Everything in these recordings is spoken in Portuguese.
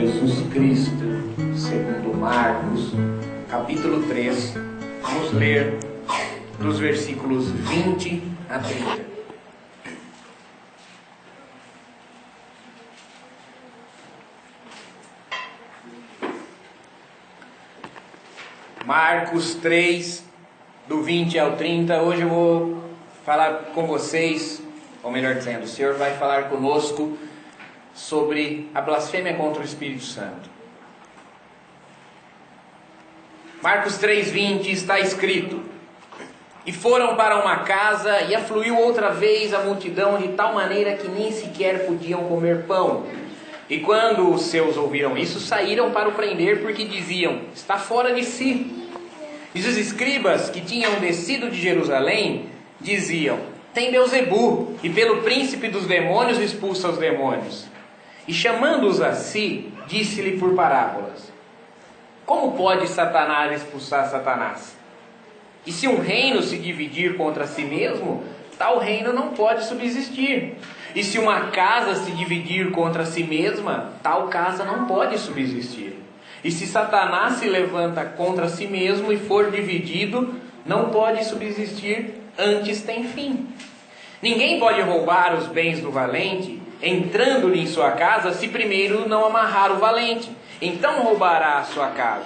Jesus Cristo, segundo Marcos, capítulo 3, vamos ler dos versículos 20 a 30. Marcos 3, do 20 ao 30, hoje eu vou falar com vocês, ou melhor dizendo, o Senhor vai falar conosco sobre a blasfêmia contra o Espírito Santo. Marcos 3:20 está escrito: E foram para uma casa, e afluiu outra vez a multidão, de tal maneira que nem sequer podiam comer pão. E quando os seus ouviram isso, saíram para o prender, porque diziam: está fora de si. E os escribas que tinham descido de Jerusalém diziam: tem Beelzebu, e pelo príncipe dos demônios expulsa os demônios. E chamando-os a si, disse-lhe por parábolas: como pode Satanás expulsar Satanás? E se um reino se dividir contra si mesmo, tal reino não pode subsistir. E se uma casa se dividir contra si mesma, tal casa não pode subsistir. E se Satanás se levanta contra si mesmo e for dividido, não pode subsistir, antes tem fim. Ninguém pode roubar os bens do valente, entrando-lhe em sua casa, se primeiro não amarrar o valente. Então roubará a sua casa.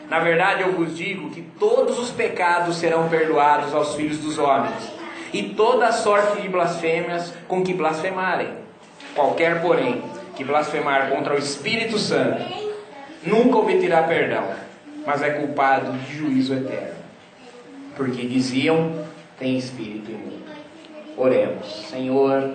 Na verdade eu vos digo que todos os pecados serão perdoados aos filhos dos homens, e toda a sorte de blasfêmias com que blasfemarem. Qualquer, porém, que blasfemar contra o Espírito Santo, nunca obterá perdão, mas é culpado de juízo eterno. Porque diziam: tem espírito imundo. Oremos. Senhor,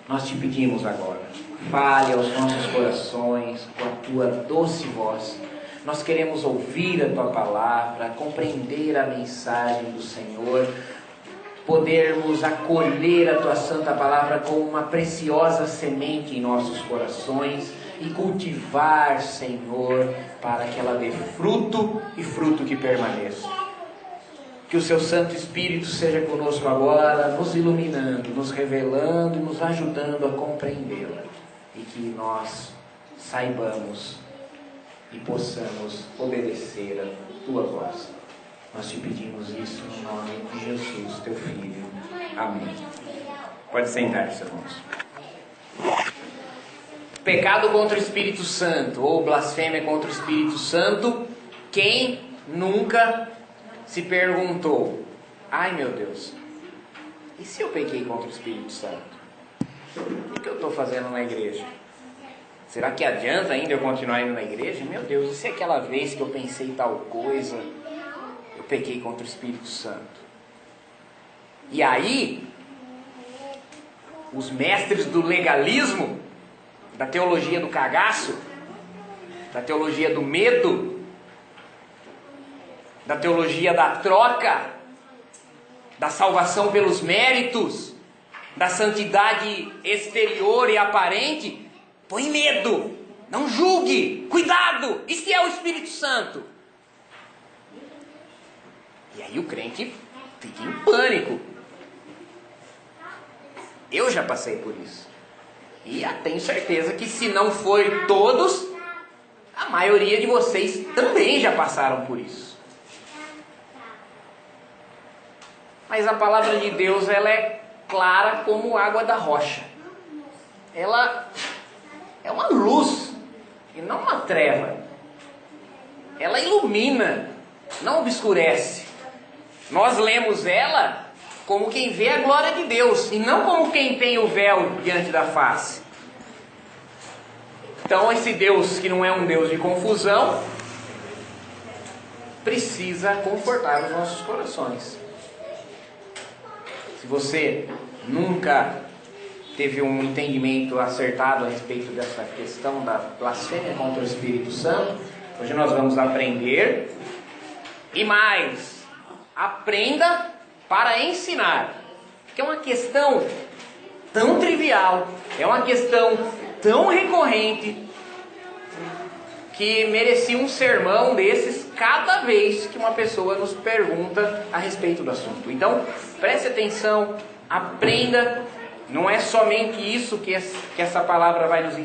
nós te pedimos agora, fale aos nossos corações com a tua doce voz. Nós queremos ouvir a tua palavra, compreender a mensagem do Senhor, podermos acolher a tua santa palavra como uma preciosa semente em nossos corações e cultivar, Senhor, para que ela dê fruto e fruto que permaneça. Que o seu Santo Espírito seja conosco agora, nos iluminando, nos revelando e nos ajudando a compreendê-la. E que nós saibamos e possamos obedecer a tua voz. Nós te pedimos isso no nome de Jesus, teu Filho. Amém. Pode sentar-se, irmãos. Pecado contra o Espírito Santo, ou blasfêmia contra o Espírito Santo. Quem nunca se perguntou: ai meu Deus, e se eu pequei contra o Espírito Santo? O que eu estou fazendo na igreja? Será que adianta ainda eu continuar indo na igreja? Meu Deus, e se aquela vez que eu pensei tal coisa, eu pequei contra o Espírito Santo? E aí, os mestres do legalismo, da teologia do cagaço, da teologia do medo, da teologia da troca, da salvação pelos méritos, da santidade exterior e aparente, põe medo, não julgue, cuidado, e se é o Espírito Santo? E aí o crente fica em pânico. Eu já passei por isso. E tenho certeza que se não foi todos, a maioria de vocês também já passaram por isso. Mas a palavra de Deus, ela é clara como água da rocha. Ela é uma luz e não uma treva. Ela ilumina, não obscurece. Nós lemos ela como quem vê a glória de Deus, e não como quem tem o véu diante da face. Então esse Deus, que não é um Deus de confusão, precisa confortar os nossos corações. Se você nunca teve um entendimento acertado a respeito dessa questão da blasfêmia contra o Espírito Santo, hoje nós vamos aprender. E mais, aprenda para ensinar, que é uma questão tão trivial, é uma questão tão recorrente, que merecia um sermão desses cada vez que uma pessoa nos pergunta a respeito do assunto. Então, preste atenção, aprenda não é somente isso que essa palavra vai nos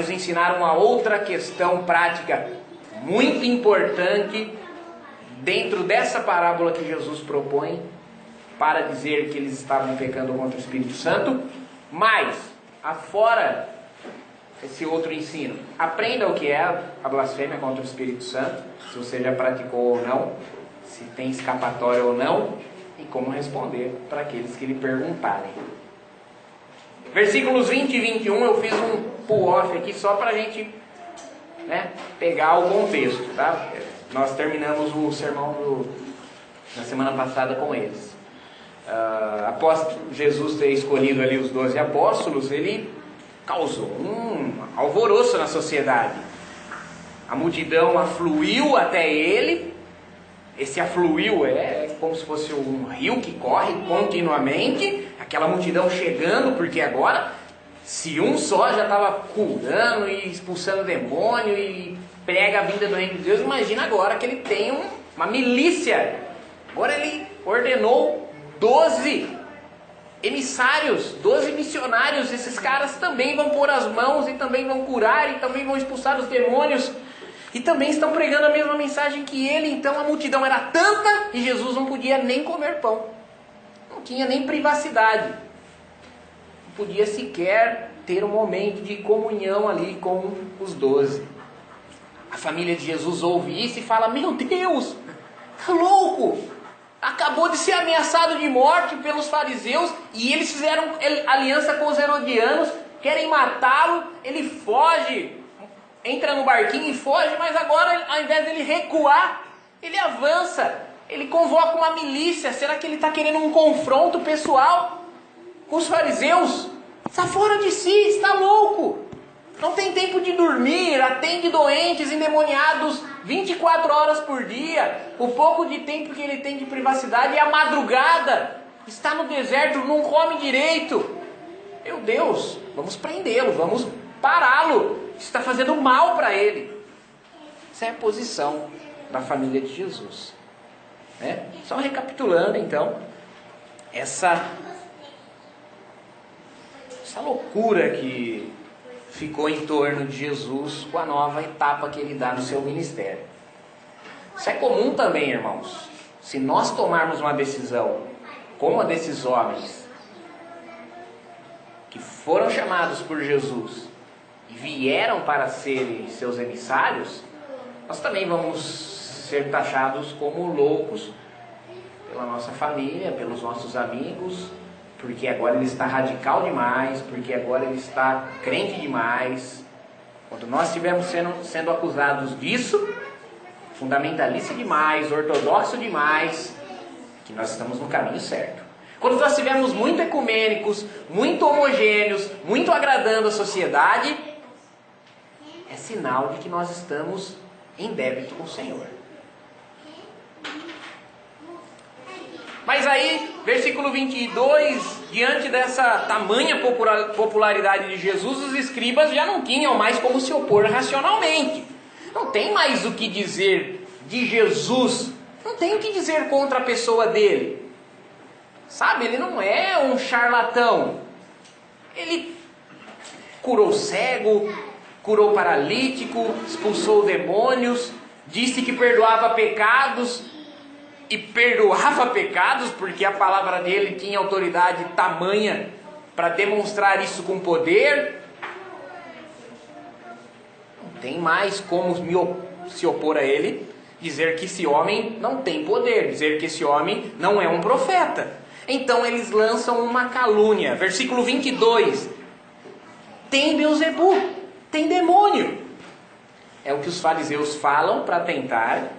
ensinar uma outra questão prática muito importante dentro dessa parábola que Jesus propõe para dizer que eles estavam pecando contra o Espírito Santo, mas, afora esse outro ensino, aprenda o que é a blasfêmia contra o Espírito Santo, se você já praticou ou não, se tem escapatória ou não, e como responder para aqueles que lhe perguntarem. Versículos 20 e 21, eu fiz um pull-off aqui só para a gente pegar o contexto, tá? Nós terminamos o sermão na semana passada com eles. Após Jesus ter escolhido ali os 12 apóstolos, ele causou um alvoroço na sociedade. A multidão afluiu até ele. Esse afluiu é como se fosse um rio que corre continuamente. Aquela multidão chegando, porque agora, se um só já estava curando e expulsando demônio e prega a vinda do reino de Deus, imagina agora que ele tem uma milícia. Agora ele ordenou 12 emissários, 12 missionários. Esses caras também vão pôr as mãos e também vão curar e também vão expulsar os demônios e também estão pregando a mesma mensagem que ele. Então a multidão era tanta e Jesus não podia nem comer pão, não tinha nem privacidade, não podia sequer ter um momento de comunhão ali com os 12. A família de Jesus ouve isso e fala: meu Deus, tá louco, acabou de ser ameaçado de morte pelos fariseus e eles fizeram aliança com os herodianos, querem matá-lo, ele foge, entra no barquinho e foge, mas agora ao invés dele recuar, ele avança, ele convoca uma milícia. Será que ele está querendo um confronto pessoal com os fariseus? Está fora de si, está louco, não tem tempo de dormir, atende doentes, endemoniados 24 horas por dia. O pouco de tempo que ele tem de privacidade é a madrugada, está no deserto, não come direito. Meu Deus, vamos prendê-lo, vamos pará-lo, está fazendo mal para ele. Essa é a posição da família de Jesus, né? Só recapitulando então, essa loucura que ficou em torno de Jesus com a nova etapa que ele dá no seu ministério. Isso é comum também, irmãos. Se nós tomarmos uma decisão como a desses homens que foram chamados por Jesus e vieram para serem seus emissários, nós também vamos ser taxados como loucos pela nossa família, pelos nossos amigos, porque agora ele está radical demais, porque agora ele está crente demais. Quando nós estivermos sendo acusados disso, fundamentalista demais, ortodoxo demais, que nós estamos no caminho certo. Quando nós estivermos muito ecumênicos, muito homogêneos, muito agradando a sociedade, é sinal de que nós estamos em débito com o Senhor. Mas aí, versículo 22, diante dessa tamanha popularidade de Jesus, os escribas já não tinham mais como se opor racionalmente. Não tem mais o que dizer de Jesus, não tem o que dizer contra a pessoa dele. Sabe, ele não é um charlatão. Ele curou cego, curou paralítico, expulsou demônios, disse que perdoava pecados, e perdoava pecados, porque a palavra dele tinha autoridade tamanha para demonstrar isso com poder. Não tem mais como se opor a ele, dizer que esse homem não tem poder, dizer que esse homem não é um profeta. Então eles lançam uma calúnia. Versículo 22. Tem Beelzebu, tem demônio. É o que os fariseus falam para tentar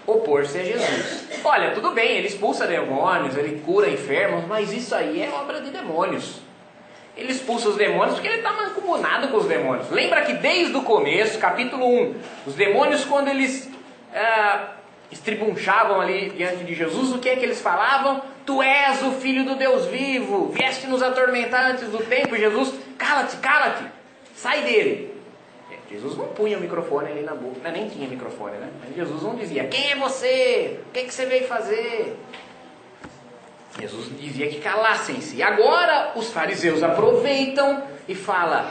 opor-se a Jesus. Olha, tudo bem, ele expulsa demônios, ele cura enfermos, mas isso aí é obra de demônios. Ele expulsa os demônios porque ele está mancomunado com os demônios. Lembra que desde o começo, capítulo 1, os demônios, quando eles estribunchavam ali diante de Jesus, o que é que eles falavam? Tu és o Filho do Deus vivo, vieste nos atormentar antes do tempo. Jesus, cala-te, cala-te, sai dele. Jesus não punha o microfone ali na boca, nem tinha microfone, né? Mas Jesus não dizia: quem é você? O que você veio fazer? Jesus dizia que calassem-se. E agora os fariseus aproveitam e falam: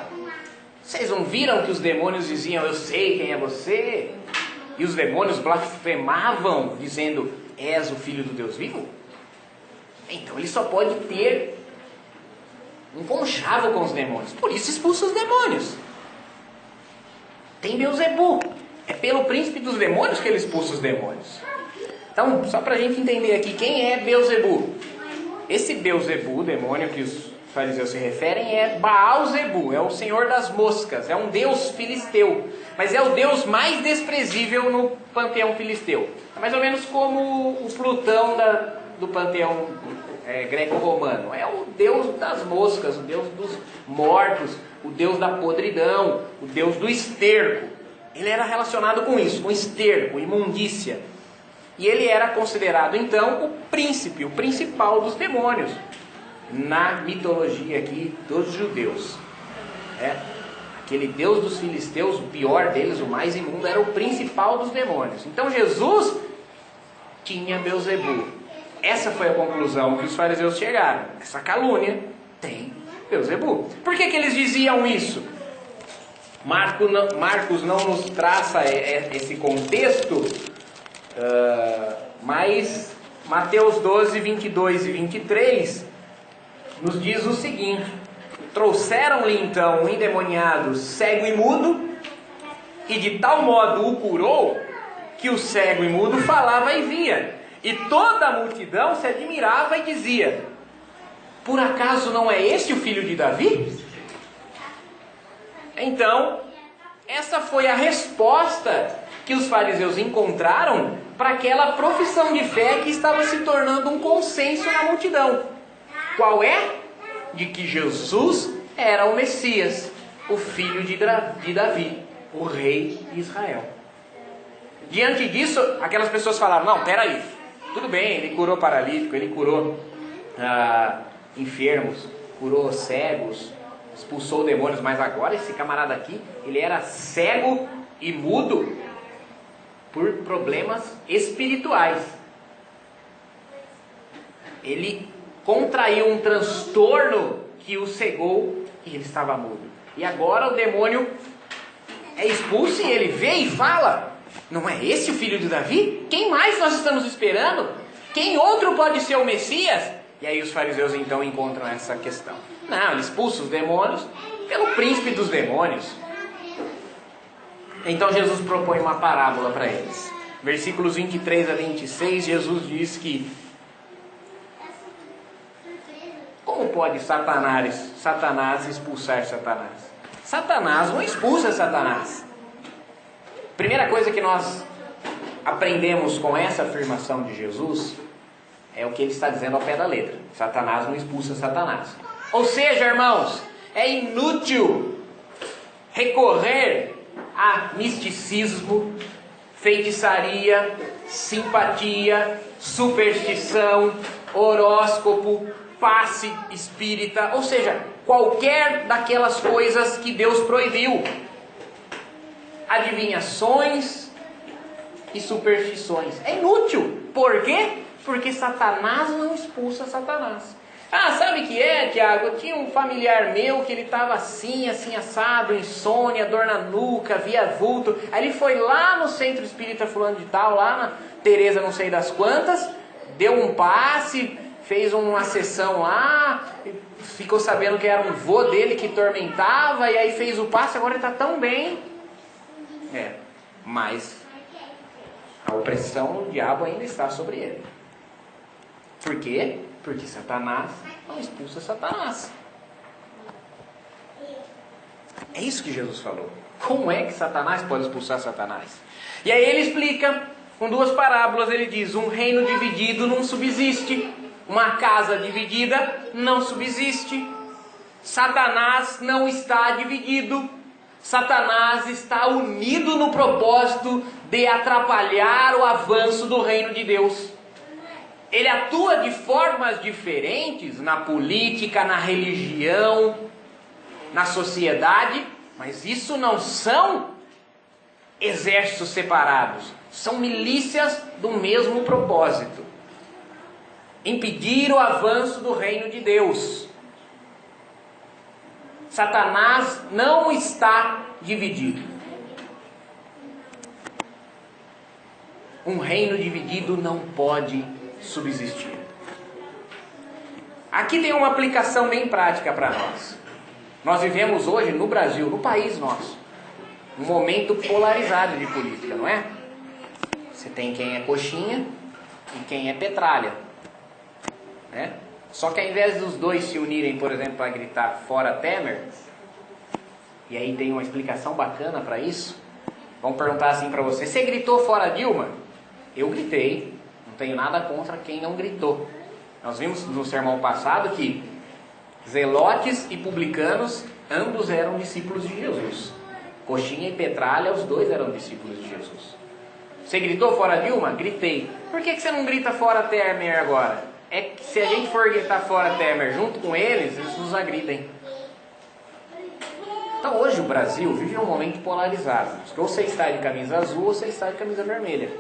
vocês não viram que os demônios diziam, eu sei quem é você? E os demônios blasfemavam, dizendo, és o Filho do Deus vivo? Então ele só pode ter um conchavo com os demônios. Por isso expulsa os demônios. Tem Beelzebu. É pelo príncipe dos demônios que ele expulsa os demônios. Então, só para a gente entender aqui, quem é Beelzebu? Esse Beelzebu, o demônio que os fariseus se referem, é Baal-zebu, é o senhor das moscas, é um deus filisteu, mas é o deus mais desprezível no panteão filisteu. É mais ou menos como o Plutão do panteão greco-romano. É o deus das moscas, o deus dos mortos, o deus da podridão, o deus do esterco. Ele era relacionado com isso, com esterco, imundícia. E ele era considerado então o príncipe, o principal dos demônios, na mitologia aqui dos judeus. Aquele deus dos filisteus, o pior deles, o mais imundo, era o principal dos demônios. Então Jesus tinha Beelzebu. Essa foi a conclusão que os fariseus chegaram. Essa calúnia tem Beelzebu. Por que eles diziam isso? Marcos não nos traça esse contexto, mas Mateus 12, 22 e 23 nos diz o seguinte: trouxeram-lhe então um endemoniado cego e mudo, e de tal modo o curou, que o cego e mudo falava e via, e toda a multidão se admirava e dizia: por acaso não é este o filho de Davi? Então, essa foi a resposta que os fariseus encontraram para aquela profissão de fé que estava se tornando um consenso na multidão. Qual é? De que Jesus era o Messias, o filho de Davi, o rei de Israel. Diante disso, aquelas pessoas falaram: não, peraí, tudo bem, ele curou paralítico, ele curou enfermos, curou cegos, expulsou demônios, mas agora esse camarada aqui, ele era cego e mudo por problemas espirituais. Ele contraiu um transtorno que o cegou e ele estava mudo. E agora o demônio é expulso e ele vê e fala: não é esse o filho de Davi? Quem mais nós estamos esperando? Quem outro pode ser o Messias? E aí os fariseus então encontram essa questão. Não, ele expulsa os demônios pelo príncipe dos demônios. Então Jesus propõe uma parábola para eles. Versículos 23 a 26, Jesus diz que como pode Satanás expulsar Satanás? Satanás não expulsa Satanás. Primeira coisa que nós aprendemos com essa afirmação de Jesus é o que ele está dizendo ao pé da letra: Satanás não expulsa Satanás. Ou seja, irmãos, é inútil recorrer a misticismo, feitiçaria, simpatia, superstição, horóscopo, passe espírita, ou seja, qualquer daquelas coisas que Deus proibiu. Adivinhações e superstições. É inútil. Por quê? Porque Satanás não expulsa Satanás. Sabe o que é, Tiago? Eu tinha um familiar meu que ele estava assim, assim assado, insônia, dor na nuca, via vulto. Aí ele foi lá no centro espírita fulano de tal, lá na Tereza não sei das quantas, deu um passe, fez uma sessão lá, ficou sabendo que era um vô dele que tormentava, e aí fez o passe, agora ele está tão bem. Mas a opressão do diabo ainda está sobre ele. Por quê? Porque Satanás não expulsa Satanás. É isso que Jesus falou. Como é que Satanás pode expulsar Satanás? E aí ele explica com duas parábolas. Ele diz: um reino dividido não subsiste, uma casa dividida não subsiste. Satanás não está dividido. Satanás está unido no propósito de atrapalhar o avanço do reino de Deus. Ele atua de formas diferentes na política, na religião, na sociedade, mas isso não são exércitos separados, são milícias do mesmo propósito. impedir o avanço do reino de Deus. Satanás não está dividido. Um reino dividido não pode subsistir. Aqui tem uma aplicação bem prática para nós. Nós vivemos hoje no Brasil, no país nosso, um momento polarizado de política, não é? Você tem quem é coxinha e quem é petralha, né? Só que ao invés dos dois se unirem, por exemplo, para gritar fora Temer, e aí tem uma explicação bacana para isso, vamos perguntar assim para você: você gritou fora Dilma? Eu gritei, não tenho nada contra quem não gritou. Nós vimos no sermão passado que zelotes e publicanos, ambos eram discípulos de Jesus. Coxinha e petralha, os dois eram discípulos de Jesus. Você gritou fora Dilma? Gritei. Por que você não grita fora Temer agora? É que se a gente for gritar fora Temer junto com eles nos agridem. Então hoje o Brasil vive um momento polarizado. Ou você está de camisa azul ou você está de camisa vermelha.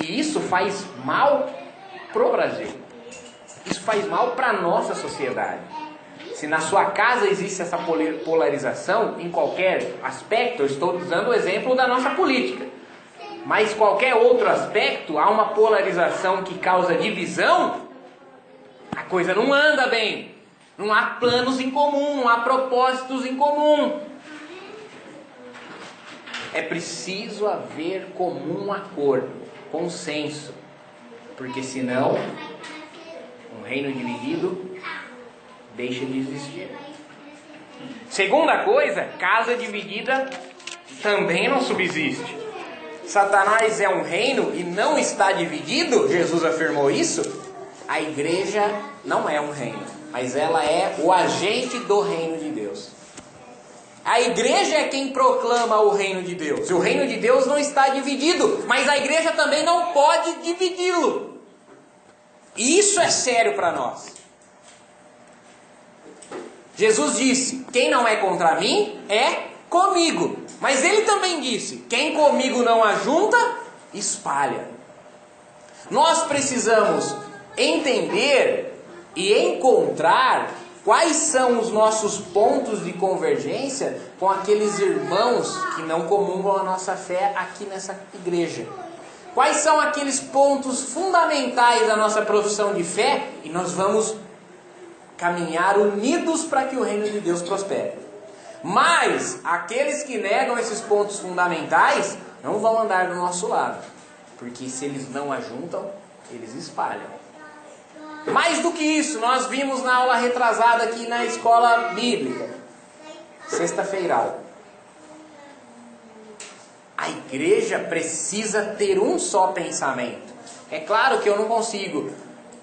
E isso faz mal pro Brasil. Isso faz mal para a nossa sociedade. Se na sua casa existe essa polarização, em qualquer aspecto, eu estou usando o exemplo da nossa política, mas qualquer outro aspecto, há uma polarização que causa divisão, a coisa não anda bem. Não há planos em comum, não há propósitos em comum. É preciso haver comum acordo, consenso, porque senão um reino dividido deixa de existir. Segunda coisa, casa dividida também não subsiste. Satanás é um reino e não está dividido, Jesus afirmou isso. A igreja não é um reino, mas ela é o agente do reino de Deus. A igreja é quem proclama o reino de Deus. E o reino de Deus não está dividido, mas a igreja também não pode dividi-lo. E isso é sério para nós. Jesus disse: quem não é contra mim é comigo. Mas ele também disse: quem comigo não ajunta, espalha. Nós precisamos entender e encontrar quais são os nossos pontos de convergência com aqueles irmãos que não comungam a nossa fé aqui nessa igreja. Quais são aqueles pontos fundamentais da nossa profissão de fé, e nós vamos caminhar unidos para que o reino de Deus prospere. Mas aqueles que negam esses pontos fundamentais não vão andar do nosso lado, porque se eles não ajuntam, eles espalham. Mais do que isso, nós vimos na aula retrasada aqui na escola bíblica, sexta-feira. A igreja precisa ter um só pensamento. É claro que eu não consigo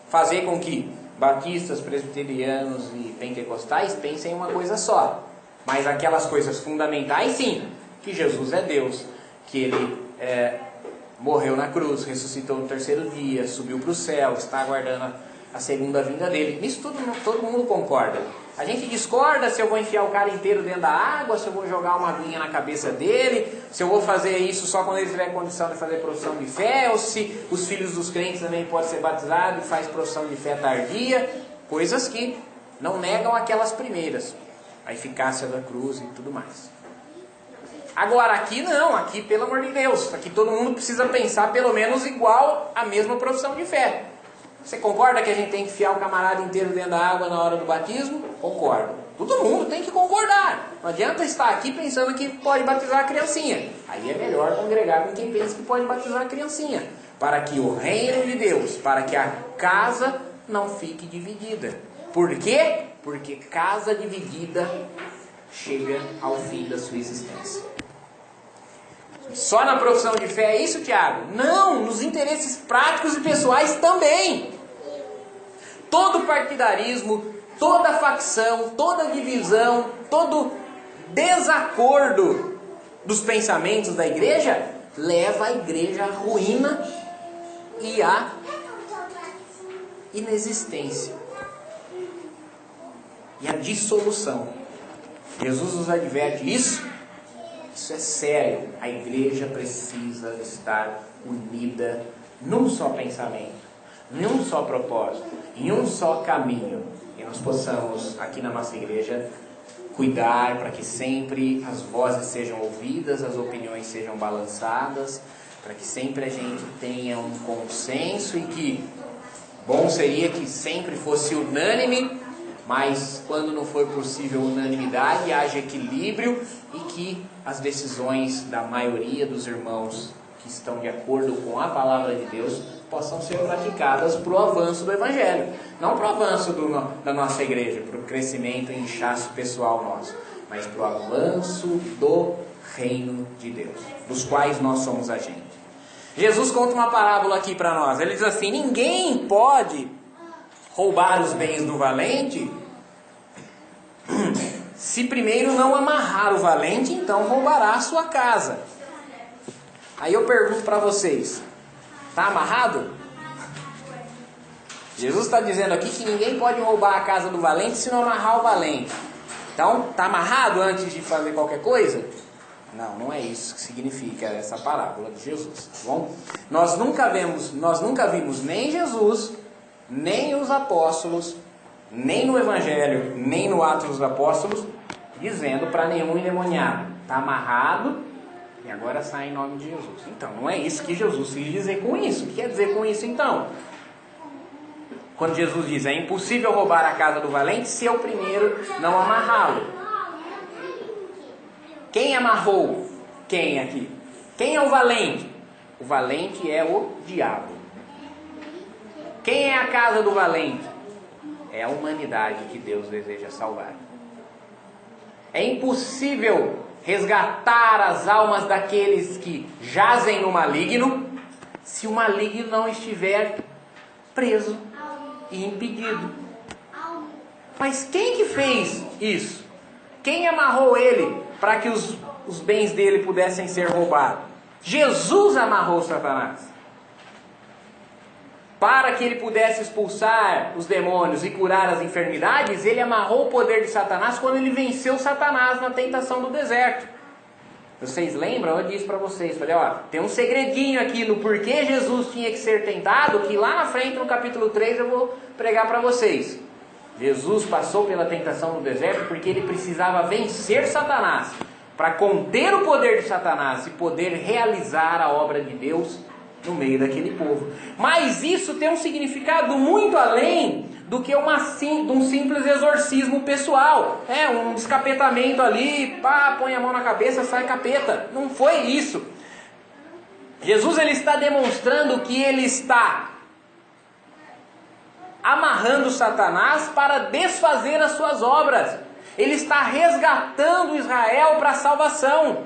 fazer com que batistas, presbiterianos e pentecostais pensem em uma coisa só. Mas aquelas coisas fundamentais, sim. Que Jesus é Deus, que Ele morreu na cruz, ressuscitou no terceiro dia, subiu para o céu, está aguardando a segunda vinda dele. Nisso tudo todo mundo concorda. A gente discorda se eu vou enfiar o cara inteiro dentro da água, se eu vou jogar uma aguinha na cabeça dele, se eu vou fazer isso só quando ele tiver condição de fazer profissão de fé, ou se os filhos dos crentes também podem ser batizados e faz profissão de fé tardia. Coisas que não negam aquelas primeiras, a eficácia da cruz e tudo mais. Agora aqui não, aqui pelo amor de Deus, aqui todo mundo precisa pensar pelo menos igual a mesma profissão de fé. Você concorda que a gente tem que enfiar o camarada inteiro dentro da água na hora do batismo? Concordo. Todo mundo tem que concordar. Não adianta estar aqui pensando que pode batizar a criancinha. Aí é melhor congregar com quem pensa que pode batizar a criancinha. Para que o reino de Deus, para que a casa não fique dividida. Por quê? Porque casa dividida chega ao fim da sua existência. Só na profissão de fé é isso, Tiago? Não, nos interesses práticos e pessoais também. Todo partidarismo, toda facção, toda divisão, todo desacordo dos pensamentos da igreja leva a igreja à ruína e à inexistência e à dissolução. Jesus nos adverte isso é sério. A igreja precisa estar unida num só pensamento, em um só propósito, em um só caminho. E nós possamos, aqui na nossa igreja, cuidar para que sempre as vozes sejam ouvidas, as opiniões sejam balançadas, para que sempre a gente tenha um consenso e que bom seria que sempre fosse unânime, mas quando não for possível unanimidade, haja equilíbrio e que as decisões da maioria dos irmãos que estão de acordo com a palavra de Deus possam ser praticadas para o avanço do Evangelho. Não para o avanço da nossa igreja, para o crescimento e inchaço pessoal nosso, mas para o avanço do reino de Deus, dos quais nós somos agentes. Jesus conta uma parábola aqui para nós. Ele diz assim: ninguém pode roubar os bens do valente se primeiro não amarrar o valente, então roubará a sua casa. Aí eu pergunto para vocês, está amarrado? Jesus está dizendo aqui que ninguém pode roubar a casa do valente se não amarrar o valente. Então, está amarrado antes de fazer qualquer coisa? Não, não é isso que significa essa parábola de Jesus, tá bom? Nós nunca vimos nem Jesus, nem os apóstolos, nem no Evangelho, nem no Atos dos Apóstolos, dizendo para nenhum endemoniado, está amarrado e agora sai em nome de Jesus. Então, não é isso que Jesus quis dizer com isso. O que quer dizer com isso então? Quando Jesus diz, é impossível roubar a casa do valente se eu primeiro não amarrá-lo. Quem amarrou? Quem aqui? Quem é o valente? O valente é o diabo. Quem é a casa do valente? É a humanidade que Deus deseja salvar. É impossível resgatar as almas daqueles que jazem no maligno se o maligno não estiver preso e impedido. Mas quem que fez isso? Quem amarrou ele para que os bens dele pudessem ser roubados? Jesus amarrou Satanás. Para que ele pudesse expulsar os demônios e curar as enfermidades, ele amarrou o poder de Satanás quando ele venceu Satanás na tentação do deserto. Vocês lembram? Eu disse para vocês, falei, ó, tem um segredinho aqui no porquê Jesus tinha que ser tentado, que lá na frente no capítulo 3 eu vou pregar para vocês. Jesus passou pela tentação no deserto porque ele precisava vencer Satanás, para conter o poder de Satanás e poder realizar a obra de Deus no meio daquele povo. Mas isso tem um significado muito além do que um simples exorcismo pessoal. É um descapetamento ali, pá, põe a mão na cabeça, sai capeta. Não foi isso. Jesus ele está demonstrando que ele está amarrando Satanás para desfazer as suas obras. Ele está resgatando Israel para a salvação.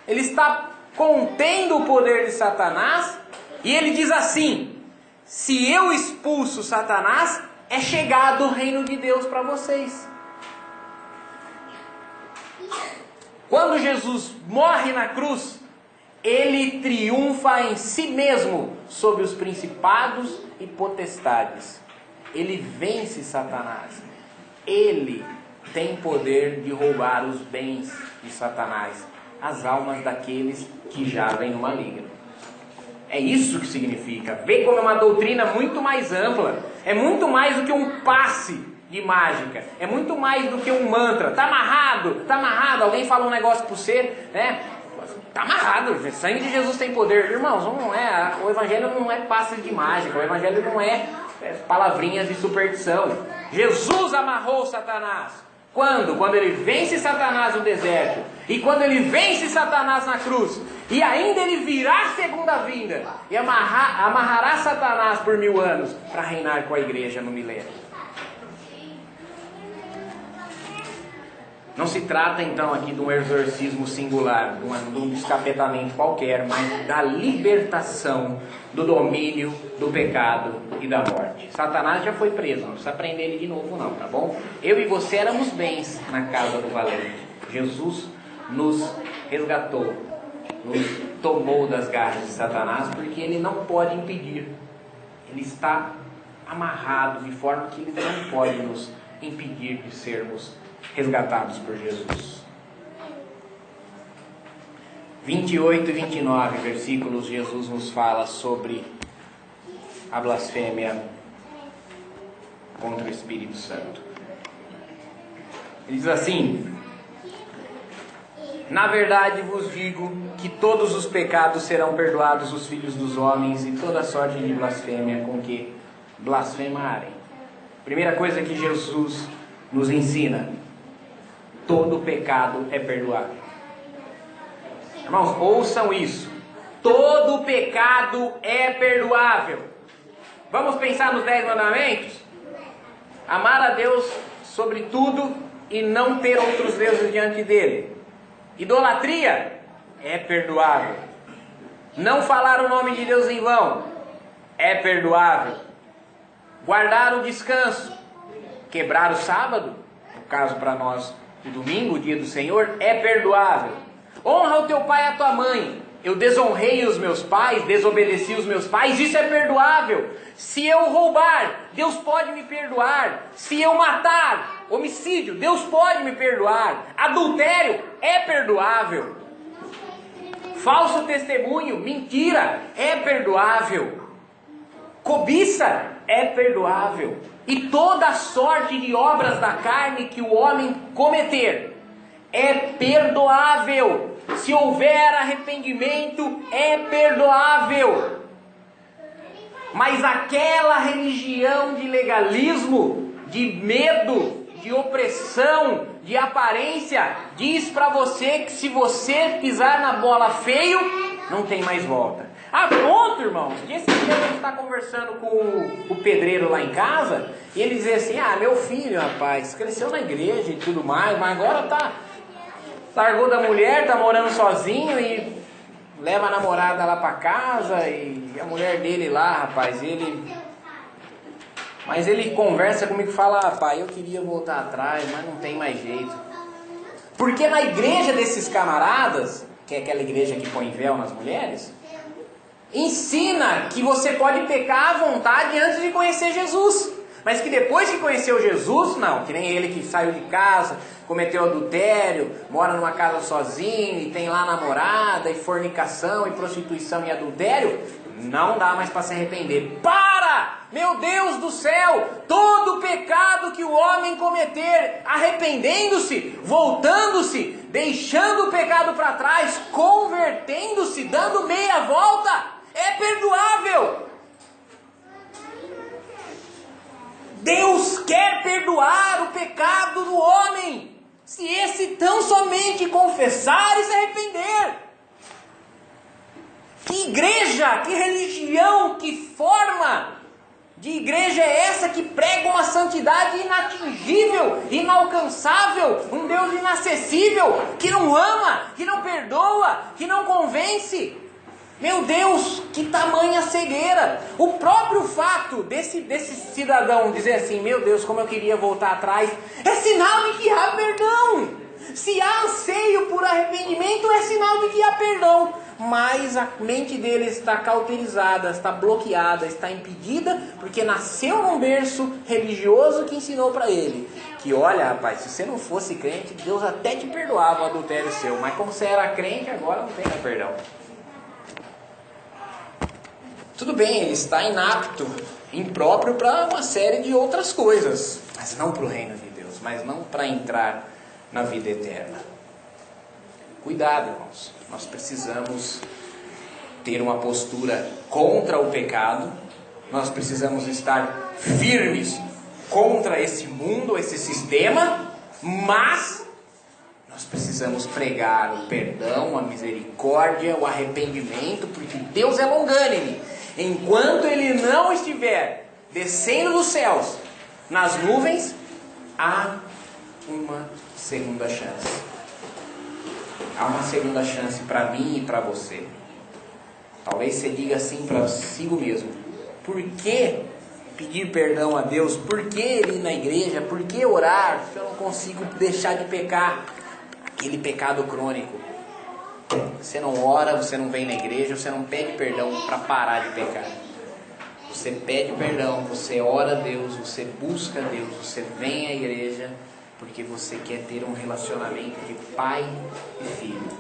Ele está contendo o poder de Satanás, e ele diz assim: se eu expulso Satanás, é chegado o reino de Deus para vocês. Quando Jesus morre na cruz, ele triunfa em si mesmo sobre os principados e potestades. Ele vence Satanás. Ele tem poder de roubar os bens de Satanás, as almas daqueles que jazem no maligno. É isso que significa. Vê como é uma doutrina muito mais ampla. É muito mais do que um passe de mágica. É muito mais do que um mantra. Está amarrado, está amarrado. Alguém fala um negócio para você, né? Está amarrado. O sangue de Jesus tem poder. Irmãos, não é, o evangelho não é passe de mágica. O evangelho não é palavrinhas de superstição. Jesus amarrou Satanás. Quando? Quando ele vence Satanás no deserto. E quando ele vence Satanás na cruz. E ainda ele virá a segunda vinda. E amarrará Satanás por 1000 anos. Para reinar com a igreja no milênio. Não se trata então aqui de um exorcismo singular. De um descapetamento qualquer. Mas da libertação do domínio do pecado e da morte. Satanás já foi preso, não precisa prender ele de novo não, tá bom? Eu e você éramos bens na casa do valente. Jesus nos resgatou, nos tomou das garras de Satanás, porque ele não pode impedir. Ele está amarrado de forma que ele não pode nos impedir de sermos resgatados por Jesus. 28 e 29 versículos, Jesus nos fala sobre a blasfêmia contra o Espírito Santo. Ele diz assim: na verdade vos digo que todos os pecados serão perdoados os filhos dos homens e toda sorte de blasfêmia com que blasfemarem. Primeira coisa que Jesus nos ensina: todo pecado é perdoável. Irmãos, ouçam isso. Todo pecado é perdoável. Vamos pensar nos 10 mandamentos? Amar a Deus sobre tudo e não ter outros deuses diante dele. Idolatria é perdoável. Não falar o nome de Deus em vão é perdoável. Guardar o descanso, quebrar o sábado, no caso para nós o domingo, o dia do Senhor, é perdoável. Honra o teu pai e a tua mãe. Eu desonrei os meus pais, desobedeci os meus pais, isso é perdoável. Se eu roubar, Deus pode me perdoar. Se eu matar, homicídio, Deus pode me perdoar. Adultério é perdoável. Falso testemunho, mentira, é perdoável. Cobiça é perdoável. E toda sorte de obras da carne que o homem cometer é perdoável. Se houver arrependimento, é perdoável. Mas aquela religião de legalismo, de medo, de opressão, de aparência, diz para você que se você pisar na bola feio, não tem mais volta. Ah, pronto, irmãos. Esse dia a gente está conversando com o pedreiro lá em casa, e ele dizia assim: ah, meu filho, rapaz, cresceu na igreja e tudo mais, mas agora largou da mulher, tá morando sozinho e leva a namorada lá para casa, e a mulher dele lá, rapaz, mas ele conversa comigo e fala: ah, pai, eu queria voltar atrás, mas não tem mais jeito. Porque na igreja desses camaradas, que é aquela igreja que põe véu nas mulheres, ensina que você pode pecar à vontade antes de conhecer Jesus. Mas que depois que conheceu Jesus, não, que nem ele que saiu de casa, cometeu adultério, mora numa casa sozinho e tem lá namorada e fornicação e prostituição e adultério, não dá mais para se arrepender. Para! Meu Deus do céu! Todo pecado que o homem cometer, arrependendo-se, voltando-se, deixando o pecado para trás, convertendo-se, dando meia volta, é perdoável. Deus quer perdoar o pecado do homem, se esse tão somente confessar e se arrepender. Que igreja, que religião, que forma de igreja é essa que prega uma santidade inatingível, inalcançável, um Deus inacessível, que não ama, que não perdoa, que não convence? Meu Deus, que tamanha cegueira! O próprio fato desse cidadão dizer assim: meu Deus, como eu queria voltar atrás, é sinal de que há perdão. Se há anseio por arrependimento, é sinal de que há perdão. Mas a mente dele está cauterizada, está bloqueada, está impedida, porque nasceu num berço religioso que ensinou para ele que, olha, rapaz, se você não fosse crente, Deus até te perdoava o adultério seu, mas como você era crente, agora não tem mais perdão. Tudo bem, ele está inapto, impróprio para uma série de outras coisas, mas não para o reino de Deus, mas não para entrar na vida eterna. Cuidado, irmãos, nós precisamos ter uma postura contra o pecado, nós precisamos estar firmes contra esse mundo, esse sistema, mas nós precisamos pregar o perdão, a misericórdia, o arrependimento, porque Deus é longânime. Enquanto Ele não estiver descendo dos céus, nas nuvens, há uma segunda chance. Há uma segunda chance para mim e para você. Talvez você diga assim para si mesmo: por que pedir perdão a Deus? Por que ir na igreja? Por que orar se eu não consigo deixar de pecar? Aquele pecado crônico. Você não ora, você não vem na igreja, você não pede perdão para parar de pecar. Você pede perdão, você ora a Deus, você busca a Deus, você vem à igreja porque você quer ter um relacionamento de pai e filho.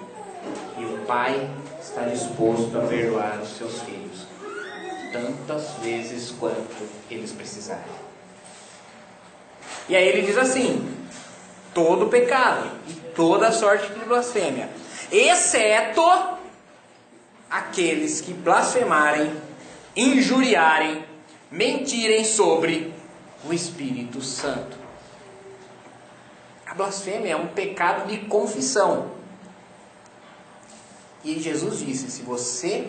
E o pai está disposto a perdoar os seus filhos. tantas vezes quanto eles precisarem. E aí ele diz assim: todo pecado e toda sorte de blasfêmia, exceto aqueles que blasfemarem, injuriarem, mentirem sobre o Espírito Santo. A blasfêmia é um pecado de confissão. E Jesus disse: se você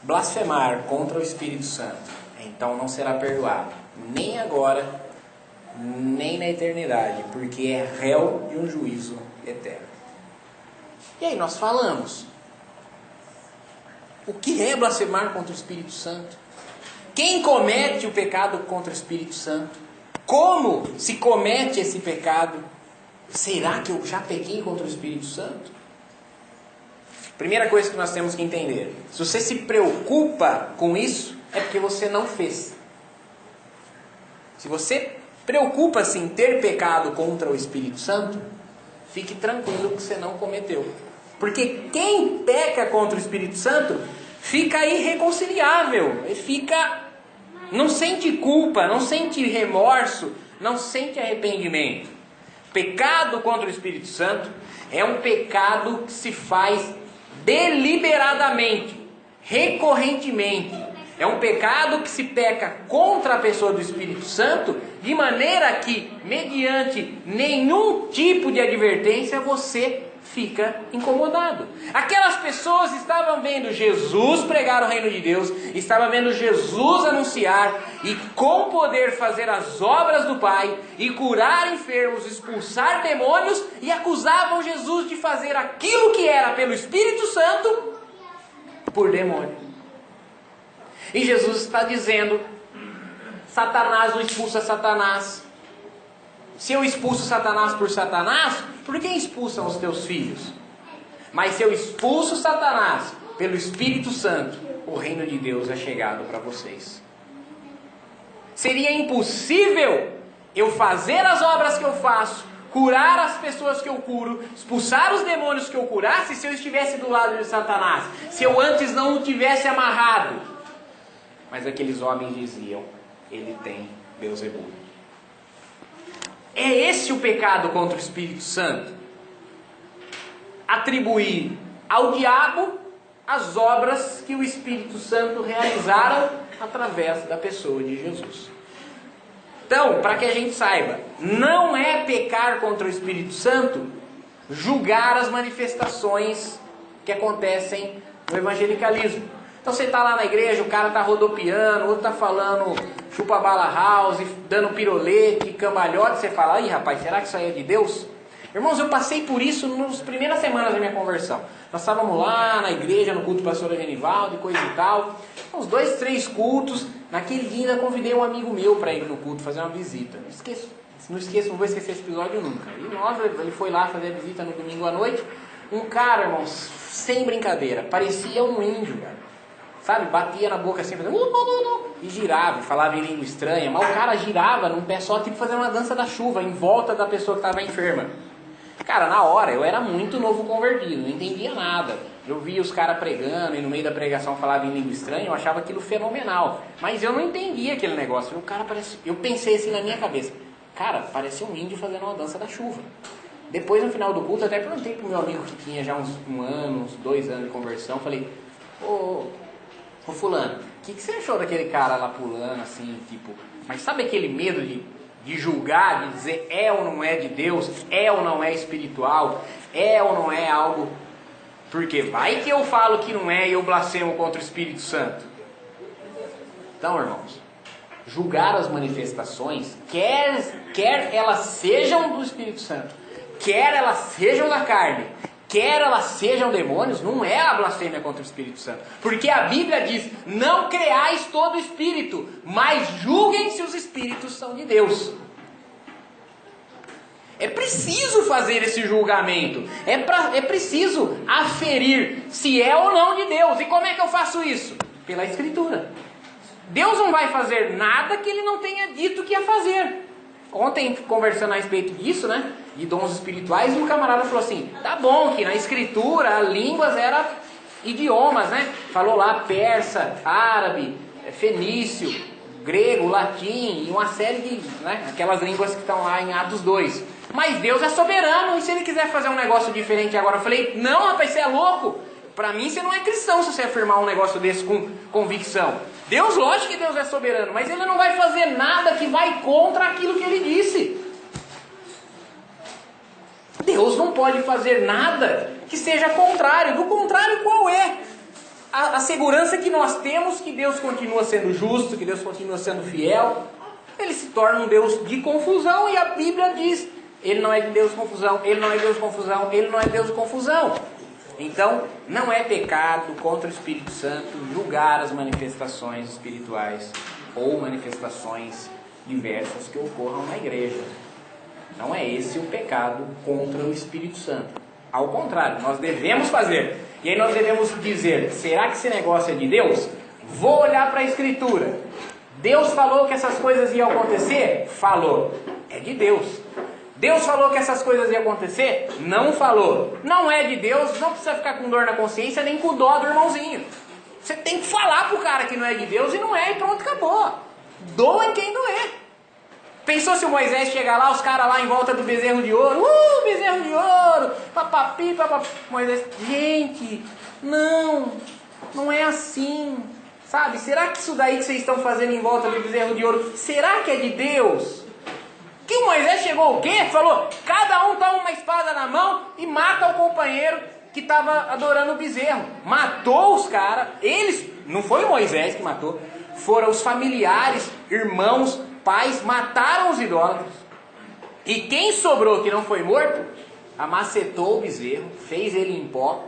blasfemar contra o Espírito Santo, então não será perdoado, nem agora, nem na eternidade, porque é réu de um juízo eterno. E aí nós falamos: o que é blasfemar contra o Espírito Santo? Quem comete o pecado contra o Espírito Santo? Como se comete esse pecado? Será que eu já pequei contra o Espírito Santo? Primeira coisa que nós temos que entender: se você se preocupa com isso, é porque você não fez. Se você preocupa-se em ter pecado contra o Espírito Santo, fique tranquilo que você não cometeu. Porque quem peca contra o Espírito Santo fica irreconciliável. Ele não sente culpa, não sente remorso, não sente arrependimento. Pecado contra o Espírito Santo é um pecado que se faz deliberadamente, recorrentemente. É um pecado que se peca contra a pessoa do Espírito Santo, de maneira que, mediante nenhum tipo de advertência, você fica incomodado. Aquelas pessoas estavam vendo Jesus pregar o reino de Deus, estavam vendo Jesus anunciar e com poder fazer as obras do Pai, e curar enfermos, expulsar demônios, e acusavam Jesus de fazer aquilo que era pelo Espírito Santo por demônio. E Jesus está dizendo: Satanás não expulsa Satanás. Se eu expulso Satanás, por que expulsam os teus filhos? Mas se eu expulso Satanás pelo Espírito Santo, o reino de Deus é chegado para vocês. Seria impossível eu fazer as obras que eu faço, curar as pessoas que eu curo, expulsar os demônios que eu curasse, se eu estivesse do lado de Satanás, se eu antes não o tivesse amarrado. Mas aqueles homens diziam: ele tem Beelzebul. É esse o pecado contra o Espírito Santo. Atribuir ao diabo as obras que o Espírito Santo realizaram através da pessoa de Jesus. Então, para que a gente saiba, não é pecar contra o Espírito Santo julgar as manifestações que acontecem no evangelicalismo. Então você está lá na igreja, o cara está rodopiando, o outro está falando chupa bala house, dando pirolete, cambalhote, você fala: ih rapaz, será que isso aí é de Deus? Irmãos, eu passei por isso nas primeiras semanas da minha conversão. Nós estávamos lá na igreja, no culto do pastor Genivaldo e coisa e tal, uns 2, 3 cultos. Naquele dia ainda convidei um amigo meu para ir no culto, fazer uma visita. Não vou esquecer esse episódio nunca. E ele foi lá fazer a visita no domingo à noite. Um cara, irmãos, sem brincadeira, parecia um índio, cara. Sabe, batia na boca assim, fazendo e girava, falava em língua estranha, mas o cara girava num pé só, tipo fazendo uma dança da chuva, em volta da pessoa que estava enferma. Cara, na hora, eu era muito novo convertido, não entendia nada. Eu via os caras pregando e no meio da pregação falava em língua estranha, eu achava aquilo fenomenal. Mas eu não entendia aquele negócio. O cara parecia... Eu pensei assim na minha cabeça: cara, parecia um índio fazendo uma dança da chuva. Depois, no final do culto, até perguntei pro meu amigo que tinha já uns 2 anos de conversão, falei: ô fulano, o que você achou daquele cara lá pulando assim, tipo... Mas sabe aquele medo de julgar, de dizer é ou não é de Deus, é ou não é espiritual, é ou não é algo... Porque vai que eu falo que não é e eu blasfemo contra o Espírito Santo. Então, irmãos, julgar as manifestações, quer elas sejam do Espírito Santo, quer elas sejam da carne, quer elas sejam demônios, não é a blasfêmia contra o Espírito Santo. Porque a Bíblia diz: não creais todo espírito, mas julguem se os espíritos são de Deus. É preciso fazer esse julgamento. É preciso aferir se é ou não de Deus. E como é que eu faço isso? Pela Escritura. Deus não vai fazer nada que Ele não tenha dito que ia fazer. Ontem, conversando a respeito disso, né, de dons espirituais, um camarada falou assim: tá bom que na Escritura línguas eram idiomas, né? Falou lá persa, árabe, fenício, grego, latim e uma série de, né, aquelas línguas que estão lá em Atos 2. Mas Deus é soberano, e se Ele quiser fazer um negócio diferente agora? Eu falei, não rapaz, você é louco. Para mim você não é cristão se você afirmar um negócio desse com convicção. Deus, lógico que Deus é soberano, mas Ele não vai fazer nada que vai contra aquilo que Ele disse. Deus não pode fazer nada que seja contrário. Do contrário, qual é? A segurança que nós temos que Deus continua sendo justo, que Deus continua sendo fiel. Ele se torna um Deus de confusão, e a Bíblia diz, Ele não é de Deus de confusão, Ele não é Deus de confusão, Ele não é Deus de confusão. Então, não é pecado contra o Espírito Santo julgar as manifestações espirituais ou manifestações diversas que ocorram na igreja. Não é esse o pecado contra o Espírito Santo. Ao contrário, nós devemos fazer. E aí nós devemos dizer, será que esse negócio é de Deus? Vou olhar para a Escritura. Deus falou que essas coisas iam acontecer? Falou. É de Deus. Deus falou que essas coisas iam acontecer? Não falou. Não é de Deus, não precisa ficar com dor na consciência, nem com dó do irmãozinho. Você tem que falar pro cara que não é de Deus e não é, e pronto, acabou. Doa em quem doer. Pensou se o Moisés chegar lá, os caras lá em volta do bezerro de ouro, bezerro de ouro, papapi, papapi. Moisés, gente, não é assim, sabe? Será que isso daí que vocês estão fazendo em volta do bezerro de ouro, será que é de Deus? Que o Moisés chegou o quê? Falou, cada um toma uma espada na mão e mata o companheiro que estava adorando o bezerro. Matou os caras, eles, não foi o Moisés que matou, foram os familiares, irmãos, pais, mataram os idólatras. E quem sobrou que não foi morto, amacetou o bezerro, fez ele em pó,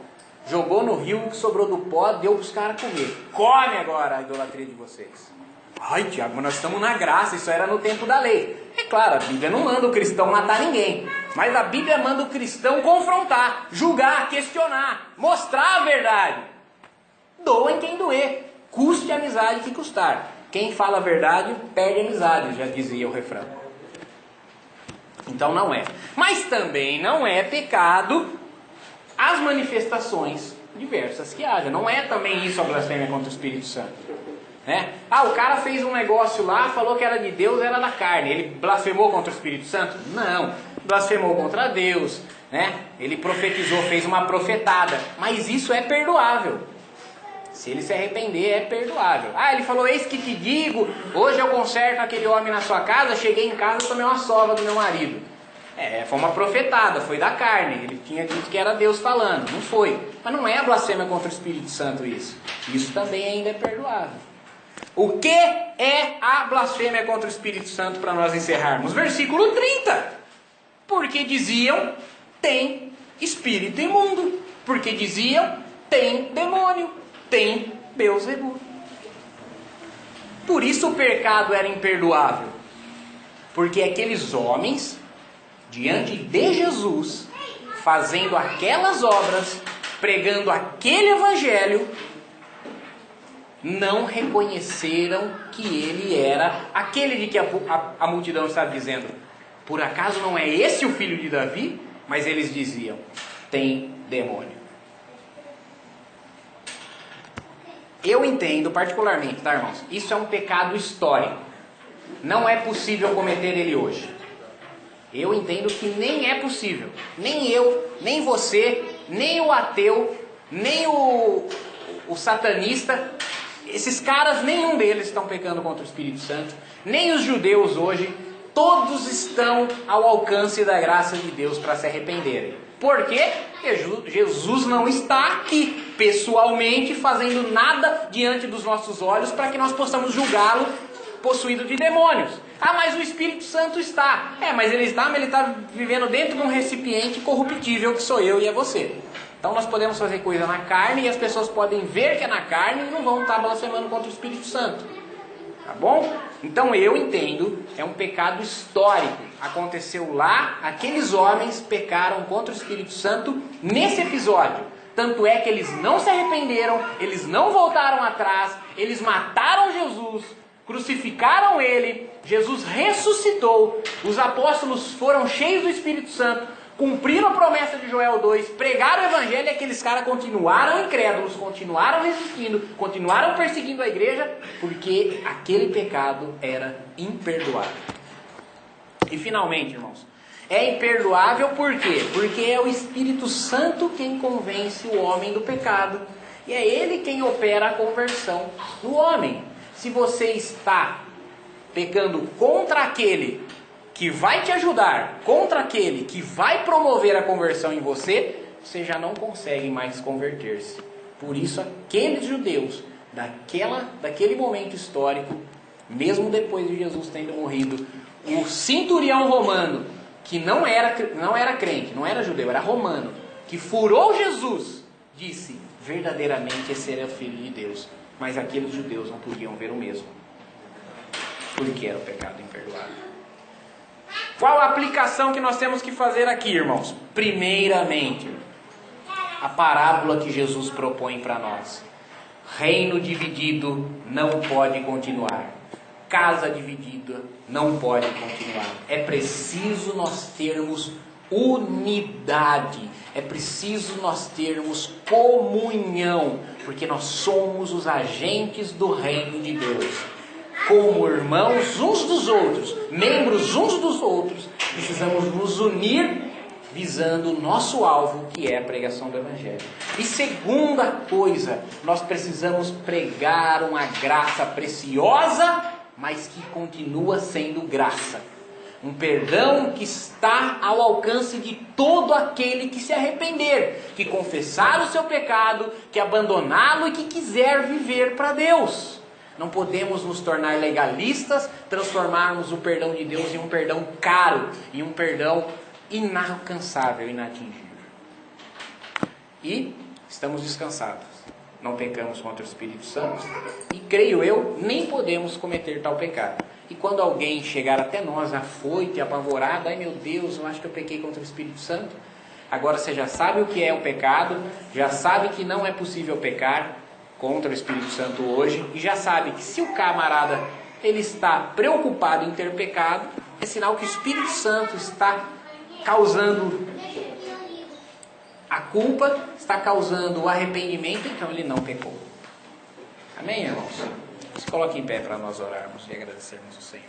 jogou no rio, o que sobrou do pó, deu para os caras comer. Come agora a idolatria de vocês. Ai, Tiago, mas nós estamos na graça, isso era no tempo da lei. É claro, a Bíblia não manda o cristão matar ninguém, mas a Bíblia manda o cristão confrontar, julgar, questionar, mostrar a verdade. Doa em quem doer, custe a amizade que custar. Quem fala a verdade perde a amizade, já dizia o refrão. Então não é. Mas também não é pecado as manifestações diversas que haja. Não é também isso a blasfêmia contra o Espírito Santo. Né? O cara fez um negócio lá, falou que era de Deus, era da carne. Ele blasfemou contra o Espírito Santo? Não. Blasfemou contra Deus, né? Ele profetizou, fez uma profetada. Mas isso é perdoável. Se ele se arrepender, é perdoável. Ele falou, eis que te digo, hoje eu conserto aquele homem na sua casa, cheguei em casa e tomei uma sova do meu marido. Foi uma profetada, foi da carne. Ele tinha dito que era Deus falando, não foi. Mas não é a blasfêmia contra o Espírito Santo isso. Isso também ainda é perdoável. O que é a blasfêmia contra o Espírito Santo para nós encerrarmos? Versículo 30. Porque diziam, tem espírito imundo. Porque diziam, tem demônio, tem Beelzebul. Por isso o pecado era imperdoável. Porque aqueles homens, diante de Jesus, fazendo aquelas obras, pregando aquele evangelho, não reconheceram que ele era aquele de que a multidão estava dizendo. Por acaso não é esse o filho de Davi? Mas eles diziam, tem demônio. Eu entendo particularmente, tá, irmãos? Isso é um pecado histórico. Não é possível cometer ele hoje. Eu entendo que nem é possível. Nem eu, nem você, nem o ateu, nem o satanista. Esses caras, nenhum deles estão pecando contra o Espírito Santo. Nem os judeus hoje. Todos estão ao alcance da graça de Deus para se arrependerem. Por quê? Porque Jesus não está aqui pessoalmente fazendo nada diante dos nossos olhos para que nós possamos julgá-lo possuído de demônios. Mas o Espírito Santo está. Mas ele está vivendo dentro de um recipiente corruptível que sou eu e é você. Então nós podemos fazer coisa na carne e as pessoas podem ver que é na carne e não vão estar blasfemando contra o Espírito Santo. Tá bom? Então eu entendo, é um pecado histórico. Aconteceu lá, aqueles homens pecaram contra o Espírito Santo nesse episódio. Tanto é que eles não se arrependeram, eles não voltaram atrás, eles mataram Jesus, crucificaram ele, Jesus ressuscitou, os apóstolos foram cheios do Espírito Santo, cumpriram a promessa de Joel 2, pregaram o evangelho e aqueles caras continuaram incrédulos, continuaram resistindo, continuaram perseguindo a igreja, porque aquele pecado era imperdoável. E finalmente, irmãos, é imperdoável por quê? Porque é o Espírito Santo quem convence o homem do pecado. E é ele quem opera a conversão no homem. Se você está pecando contra aquele que vai te ajudar, contra aquele que vai promover a conversão em você, você já não consegue mais converter-se. Por isso, aqueles judeus daquele momento histórico, mesmo depois de Jesus tendo morrido, o centurião romano, que não era crente, não era judeu, era romano, que furou Jesus, disse: verdadeiramente esse era o Filho de Deus. Mas aqueles judeus não podiam ver o mesmo, porque era o pecado imperdoável. Qual a aplicação que nós temos que fazer aqui, irmãos? Primeiramente, a parábola que Jesus propõe para nós. Reino dividido não pode continuar. Casa dividida não pode continuar. É preciso nós termos unidade. É preciso nós termos comunhão, porque nós somos os agentes do reino de Deus. Como irmãos uns dos outros, membros uns dos outros, precisamos nos unir visando o nosso alvo, que é a pregação do Evangelho. E segunda coisa, nós precisamos pregar uma graça preciosa, mas que continua sendo graça. Um perdão que está ao alcance de todo aquele que se arrepender, que confessar o seu pecado, que abandoná-lo e que quiser viver para Deus. Não podemos nos tornar legalistas, transformarmos o perdão de Deus em um perdão caro, em um perdão inalcançável, inatingível. E estamos descansados. Não pecamos contra o Espírito Santo. E creio eu, nem podemos cometer tal pecado. E quando alguém chegar até nós afoito e apavorado: ai meu Deus, eu acho que eu pequei contra o Espírito Santo. Agora você já sabe o que é o pecado, já sabe que não é possível pecar contra o Espírito Santo hoje, e já sabe que se o camarada ele está preocupado em ter pecado, é sinal que o Espírito Santo está causando a culpa, está causando o arrependimento, então ele não pecou. Amém, irmãos? Se coloque em pé para nós orarmos e agradecermos ao Senhor.